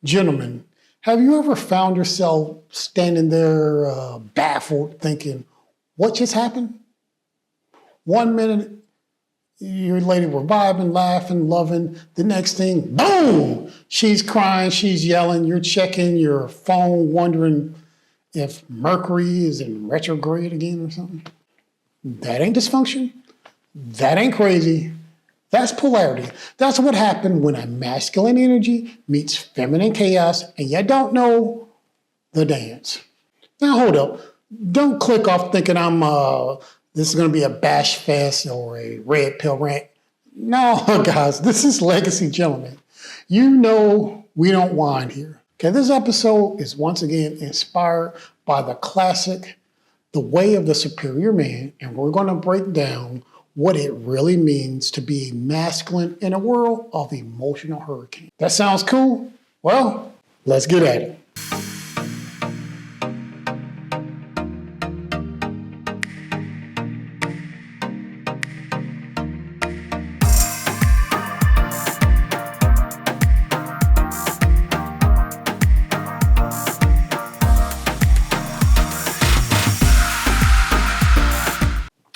Gentlemen, have you ever found yourself standing there baffled thinking, what just happened? 1 minute, your lady were vibing, laughing, loving. The next thing, boom, she's crying, she's yelling. You're checking your phone, wondering if Mercury is in retrograde again or something. That ain't dysfunction. That ain't crazy. That's polarity. That's what happened when a masculine energy meets feminine chaos and you don't know the dance. Now hold up. Don't click off thinking this is going to be a bash fest or a red pill rant. No, guys, this is Legacy Gentlemen. You know we don't whine here. Okay, this episode is once again inspired by the classic, The Way of the Superior Man, and we're going to break down what it really means to be masculine in a world of emotional hurricane. That sounds cool? Well, let's get at it.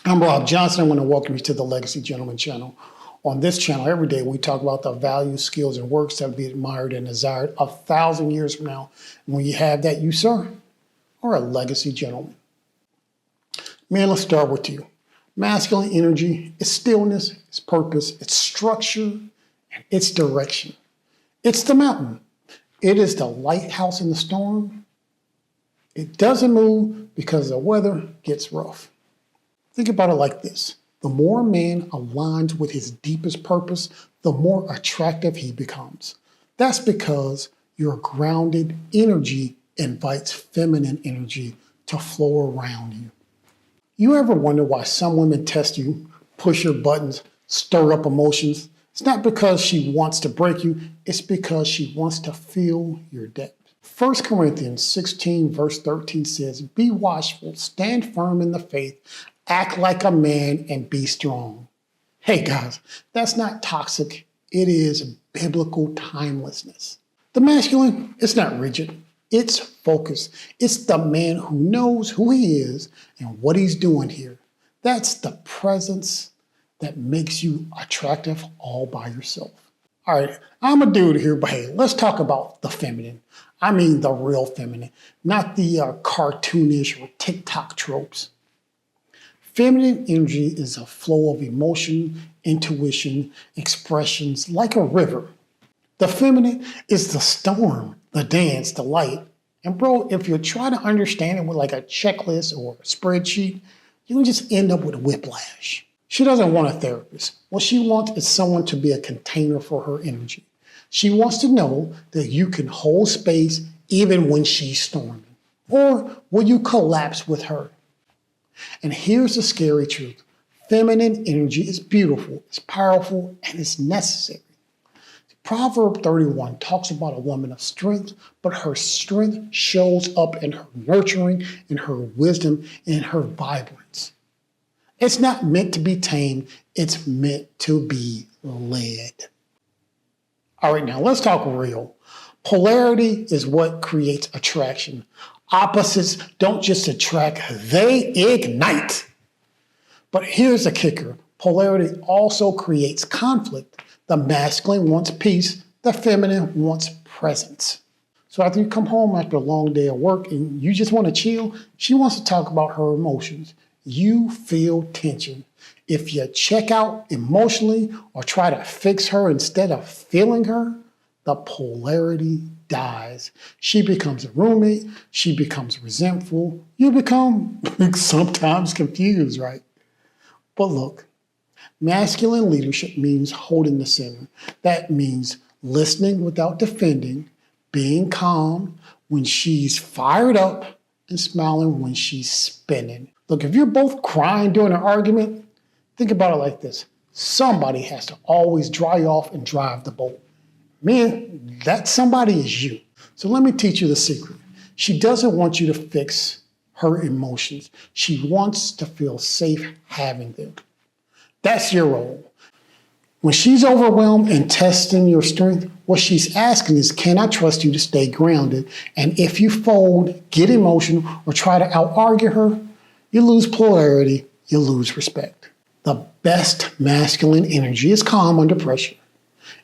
I'm Rob Johnson. I want to welcome you to the Legacy Gentleman channel. On this channel, every day we talk about the values, skills, and works that will be admired and desired 1,000 years from now. And when you have that, you, sir, are a legacy gentleman. Man, let's start with you. Masculine energy is stillness, it's purpose, it's structure, and it's direction. It's the mountain. It is the lighthouse in the storm. It doesn't move because the weather gets rough. Think about it like this. The more a man aligns with his deepest purpose, the more attractive he becomes. That's because your grounded energy invites feminine energy to flow around you. You ever wonder why some women test you, push your buttons, stir up emotions? It's not because she wants to break you, it's because she wants to feel your depth. 1 Corinthians 16 verse 13 says, "Be watchful, stand firm in the faith, act like a man, and be strong." Hey guys, that's not toxic. It is biblical timelessness. The masculine, it's not rigid. It's focused. It's the man who knows who he is and what he's doing here. That's the presence that makes you attractive all by yourself. All right, I'm a dude here, but hey, let's talk about the feminine. I mean the real feminine, not the cartoonish or TikTok tropes. Feminine energy is a flow of emotion, intuition, expressions like a river. The feminine is the storm, the dance, the light. And bro, if you try to understand it with like a checklist or a spreadsheet, you'll just end up with whiplash. She doesn't want a therapist. What she wants is someone to be a container for her energy. She wants to know that you can hold space even when she's storming. Or will you collapse with her? And here's the scary truth. Feminine energy is beautiful, it's powerful, and it's necessary. Proverb 31 talks about a woman of strength, but her strength shows up in her nurturing, in her wisdom, in her vibrance. It's not meant to be tamed, it's meant to be led. All right, now let's talk real. Polarity is what creates attraction. Opposites don't just attract, they ignite. But here's the kicker. Polarity also creates conflict. The masculine wants peace, the feminine wants presence. So after you come home after a long day of work and you just want to chill, she wants to talk about her emotions. You feel tension. If you check out emotionally or try to fix her instead of feeling her, the polarity dies. She becomes a roommate. She becomes resentful. You become sometimes confused, right? But look, masculine leadership means holding the center. That means listening without defending, being calm when she's fired up, and smiling when she's spinning. Look, if you're both crying during an argument, think about it like this. Somebody has to always dry off and drive the boat. Man, that somebody is you. So let me teach you the secret. She doesn't want you to fix her emotions. She wants to feel safe having them. That's your role. When she's overwhelmed and testing your strength, what she's asking is, can I trust you to stay grounded? And if you fold, get emotional, or try to out-argue her, you lose polarity, you lose respect. The best masculine energy is calm under pressure.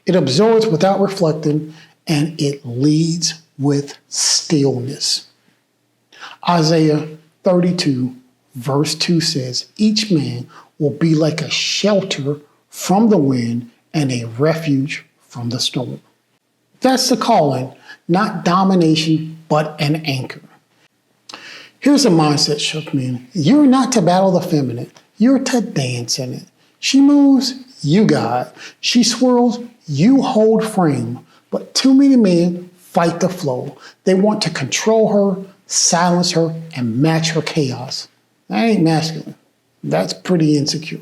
It absorbs without reflecting, and it leads with stillness. Isaiah 32, verse 2 says, each man will be like a shelter from the wind and a refuge from the storm. That's the calling, not domination, but an anchor. Here's a mindset shift, man. You're not to battle the feminine. You're to dance in it. She moves, you guide. She swirls, you hold frame. But too many men fight the flow. They want to control her, silence her, and match her chaos. That ain't masculine. That's pretty insecure.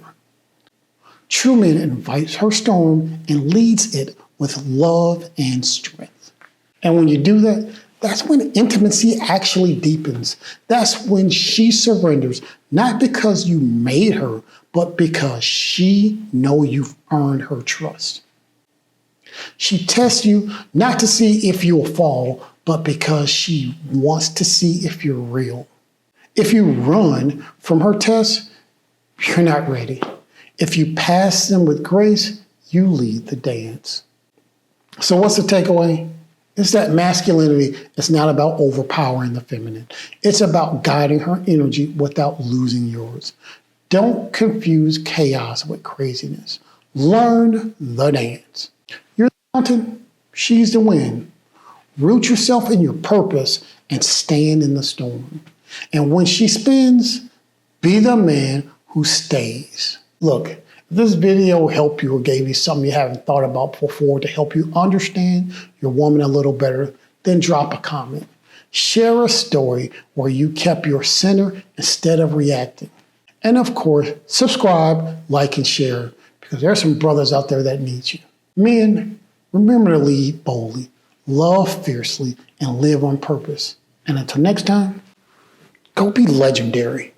True man invites her storm and leads it with love and strength. And when you do that, that's when intimacy actually deepens. That's when she surrenders, not because you made her, but because she knows you've earned her trust. She tests you not to see if you'll fall, but because she wants to see if you're real. If you run from her tests, you're not ready. If you pass them with grace, you lead the dance. So what's the takeaway? It's that masculinity is not about overpowering the feminine. It's about guiding her energy without losing yours. Don't confuse chaos with craziness. Learn the dance. You're the mountain, she's the wind. Root yourself in your purpose and stand in the storm. And when she spins, be the man who stays. Look, if this video helped you or gave you something you haven't thought about before to help you understand your woman a little better, then drop a comment. Share a story where you kept your center instead of reacting. And of course, subscribe, like, and share, because there are some brothers out there that need you. Men, remember to lead boldly, love fiercely, and live on purpose. And until next time, go be legendary.